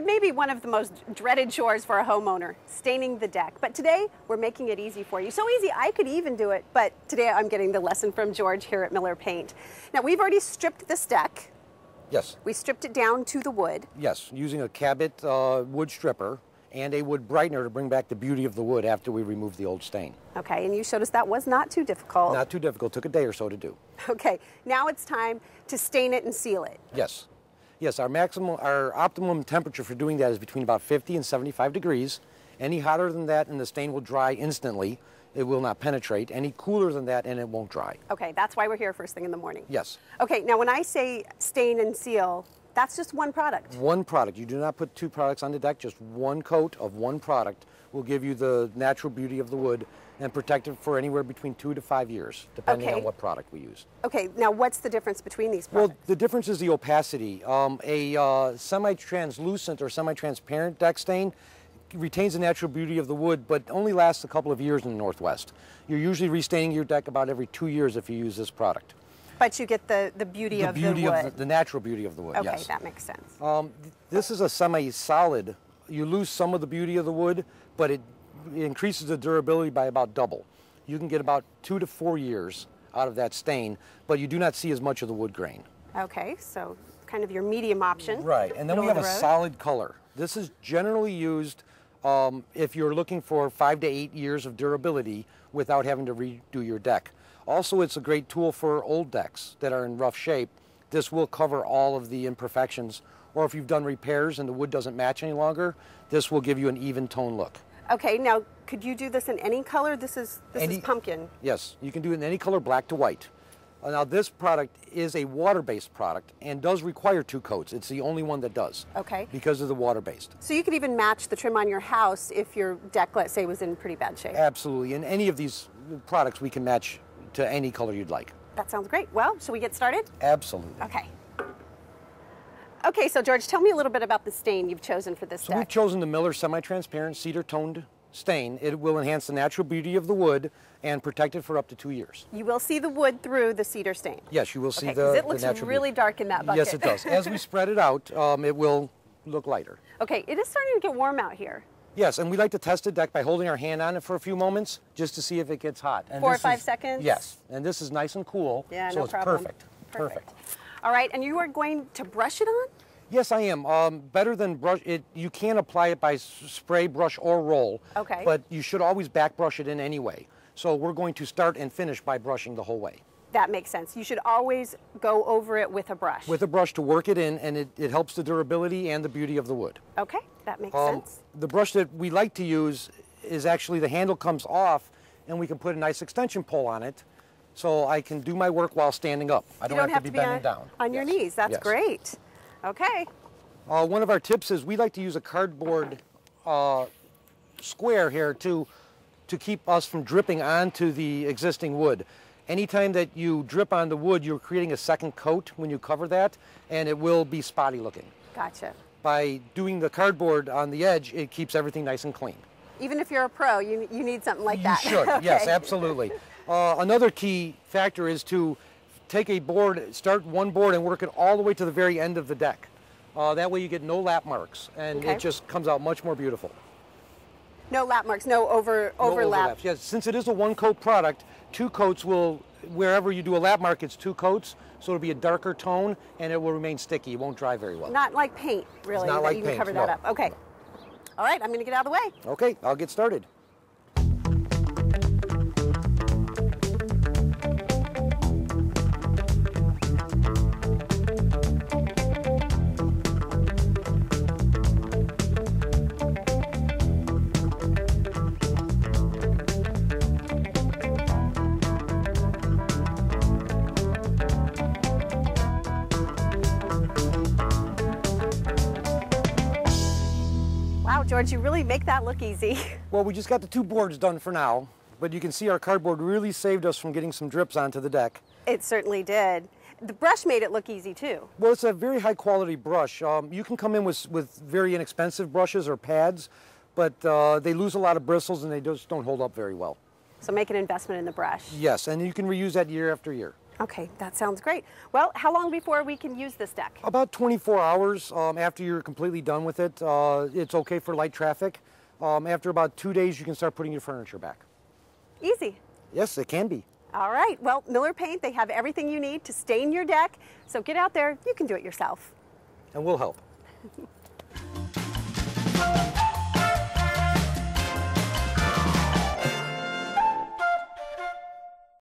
It may be one of the most dreaded chores for a homeowner, staining the deck. But today, we're making it easy for you. So easy, I could even do it, but today I'm getting the lesson from George here at Miller Paint. Now, we've already stripped this deck. Yes. We stripped it down to the wood. Yes, using a Cabot wood stripper and a wood brightener to bring back the beauty of the wood after we remove the old stain. Okay, and you showed us that was not too difficult. Not too difficult. Took a day or so to do. Okay, now it's time to stain it and seal it. Yes. Yes, our optimum temperature for doing that is between about 50 and 75 degrees. Any hotter than that and the stain will dry instantly. It will not penetrate. Any cooler than that and it won't dry. Okay, that's why we're here first thing in the morning. Yes. Okay, now when I say stain and seal, that's just one product. One product. You do not put two products on the deck. Just one coat of one product will give you the natural beauty of the wood and protect it for anywhere between 2 to 5 years, depending on what product we use. Okay, now what's the difference between these products? Well, the difference is the opacity. A semi-translucent or semi-transparent deck stain retains the natural beauty of the wood, but only lasts a couple of years in the Northwest. You're usually restaining your deck about every 2 years if you use this product. But you get the beauty of the wood. The natural beauty of the wood, okay, yes. Okay, that makes sense. This is a semi-solid. You lose some of the beauty of the wood, but it increases the durability by about double. You can get about 2 to 4 years out of that stain, but you do not see as much of the wood grain. Okay, so kind of your medium option. Right, and then we have a solid color. This is generally used if you're looking for 5 to 8 years of durability without having to redo your deck. Also, it's a great tool for old decks that are in rough shape. This will cover all of the imperfections, or if you've done repairs and the wood doesn't match any longer, this will give you an even tone look. Okay, now could you do this in any color? This is pumpkin. Yes, you can do it in any color, black to white. Now this product is a water-based product and does require 2 coats. It's the only one that does. Okay. Because of the water-based. So you could even match the trim on your house if your deck, let's say, was in pretty bad shape. Absolutely, and any of these products we can match to any color you'd like. That sounds great. Well, shall we get started? Absolutely. Okay. Okay, so George, tell me a little bit about the stain you've chosen for this deck. So we've chosen the Miller semi-transparent cedar-toned stain. It will enhance the natural beauty of the wood and protect it for up to 2 years. You will see the wood through the cedar stain. Yes, you will see it looks really dark in that bucket. Yes, it does. As we spread it out, it will look lighter. Okay, it is starting to get warm out here. Yes, and we like to test the deck by holding our hand on it for a few moments just to see if it gets hot. And 4 or 5 seconds? Yes, and this is nice and cool, yeah, so no it's problem. Perfect. All right, and you are going to brush it on? Yes, I am. Better than brush it, you can apply it by spray, brush, or roll. Okay. But you should always back brush it in anyway. So we're going to start and finish by brushing the whole way. That makes sense. You should always go over it with a brush. With a brush to work it in, and it helps the durability and the beauty of the wood. Okay, that makes sense. The brush that we like to use is actually the handle comes off, and we can put a nice extension pole on it, so I can do my work while standing up. I don't have to be bending down. On your knees. That's great. Okay. One of our tips is we like to use a cardboard square here to keep us from dripping onto the existing wood. Anytime that you drip on the wood, you're creating a second coat when you cover that, and it will be spotty looking. Gotcha. By doing the cardboard on the edge, it keeps everything nice and clean. Even if you're a pro, you need something like that. You should, okay. Yes, absolutely. Another key factor is to take a board, start one board and work it all the way to the very end of the deck. That way you get no lap marks, and it just comes out much more beautiful. No lap marks, no overlap. Overlaps. Yes, since it is a one-coat product, 2 coats will, wherever you do a lap mark, it's 2 coats, so it'll be a darker tone, and it will remain sticky. It won't dry very well. Not like paint, really. It's not like you paint, can cover that up. Okay. No. All right, I'm going to get out of the way. Okay, I'll get started. George, you really make that look easy. Well, we just got the 2 boards done for now, but you can see our cardboard really saved us from getting some drips onto the deck. It certainly did. The brush made it look easy too. Well, it's a very high quality brush. You can come in with very inexpensive brushes or pads, but they lose a lot of bristles and they just don't hold up very well. So make an investment in the brush. Yes, and you can reuse that year after year. Okay, that sounds great. Well, how long before we can use this deck? About 24 hours after you're completely done with it. It's okay for light traffic. After about 2 days, you can start putting your furniture back. Easy. Yes, it can be. All right, well, Miller Paint, they have everything you need to stain your deck. So get out there, you can do it yourself. And we'll help.